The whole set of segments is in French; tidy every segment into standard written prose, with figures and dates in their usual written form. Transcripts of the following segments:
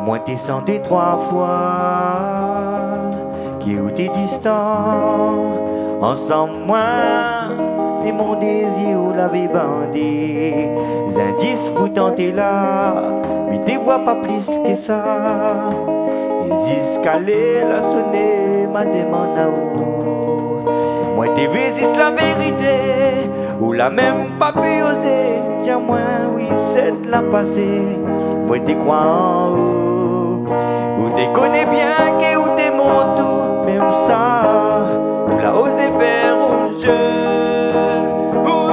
Moi descendais 3 fois, qui où t'es distant, ensemble moi, et mon désir où l'avait bandé. Les indices vous tentez là, mais t'es vois pas plus que ça. Les escalés la sonné, ma demande à où. Moi t'es vésis la vérité, ou la même pas pu oser. Tiens moi oui c'est la passée. Moi t'es crois en haut, ou t'es connais bien que ou t'es mon tout, même ça, ou la osé faire un jeu, oh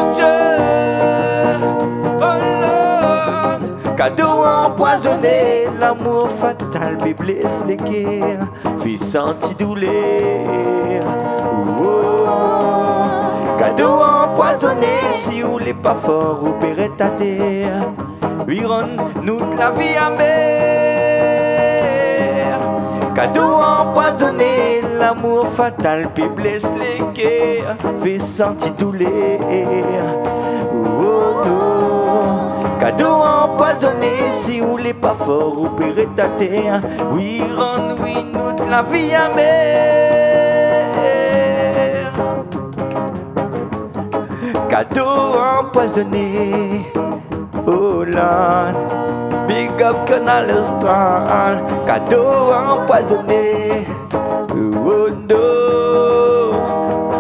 Lord. Cadeau empoisonné, l'amour fatal, blesse les cœurs, fait sentir douleur. Cadeau empoisonné, si vous l'êtes pas fort, vous paierez ta terre. Oui, rend nous la vie amère. Cadeau empoisonné, l'amour fatal, puis blesse les cœurs, fait sentir douleur. Cadeau empoisonné, si vous l'êtes pas fort, vous paierez ta terre. Oui, rend oui, nous la vie amère. Cadeau empoisonné, oh Lord, big up Canal Austral. Cadeau empoisonné, oh no,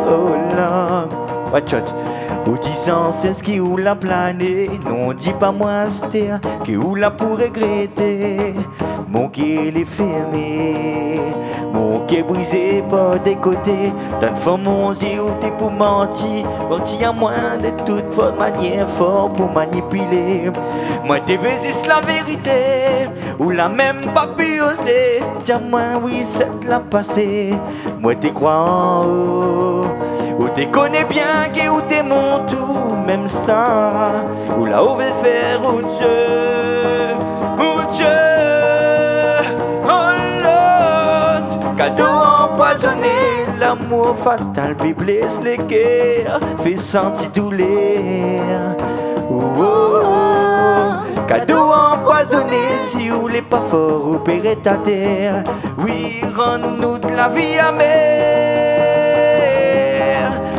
oh Lord. Watch out. Ou disant c'est ce qui ou la plané, non dis pas moi c'était que ou la pour regretter. Mon cœur est fermé, mon cœur brisé par des côtés. Tant de fois mon yeux t'es pour mentir, mentir à moi de toute votre manière fort pour manipuler. Moi t'es vésis la vérité, ou la même pas pu oser. Tiens moi oui c'est la passée, moi t'es crois en haut. Ou t'es connais bien que ou t'es mon tout, même ça, ou là où veut faire au Dieu, oh Lord. Cadeau empoisonné, l'amour fatal, puis blesse les cœurs, fait sentir douleur. Cadeau empoisonné, si vous l'êtes pas fort, vous paierez ta terre. Oui, rend-nous de la vie amère.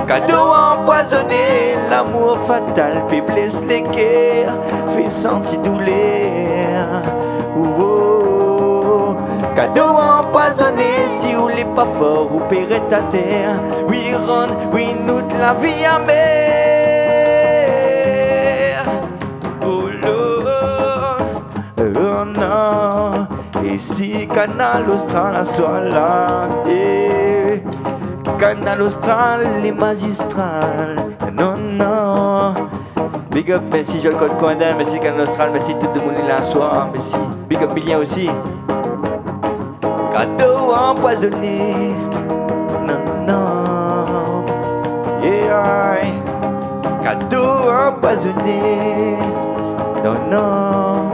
Cadeau empoisonné, l'amour fatal, puis blesse les cœurs, fait sentir douleur. Cadeau empoisonné, si vous l'êtes pas fort, vous paierez ta terre. Oui, rend, oui, nous de la vie amère. Oh Lord, oh non. Et si Canal Austral soit là, eh, Canal Austral, les magistrales, non, non. Big up, merci Joel Code Coindin, merci Canal Austral, merci tout le monde là soir, merci. Big up Bilien aussi. Cadeau empoisonné, non, non. Yeah, cadeau empoisonné, non, non.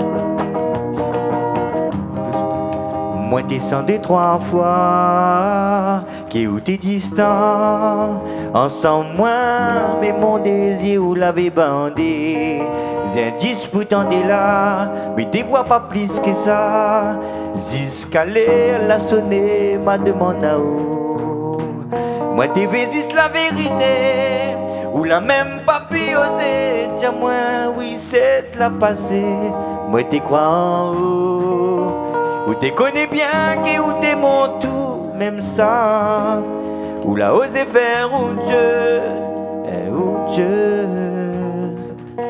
Moi descendais 3 fois, qui où t'es distant, ensemble moi, mais mon désir où l'avait bandé. Les indices pourtant t'es là, mais t'es vois pas plus que ça. Ziscalé, la sonné, ma demande à où. Moi t'es vésis la vérité, ou la même pas pu oser. Tiens moi oui c'est la passée, moi t'es crois en haut. Ou t'es connais bien que ou t'es mon tout, même ça, ou la osé faire ou Dieu,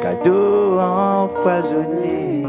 cadeau empoisonné.